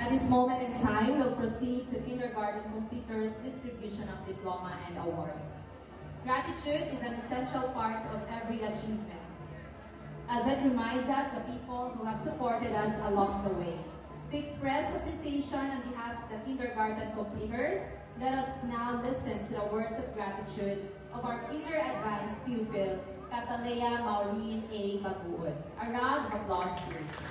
At this moment in time, we'll proceed to kindergarten completers distribution of diploma and awards. Gratitude is an essential part of every achievement, as it reminds us the people who have supported us along the way. To express appreciation on behalf of the kindergarten completers, let us now listen to the words of gratitude of our Kinder Advanced pupil, Catalea Maureen A. Baguod. A round of applause, please.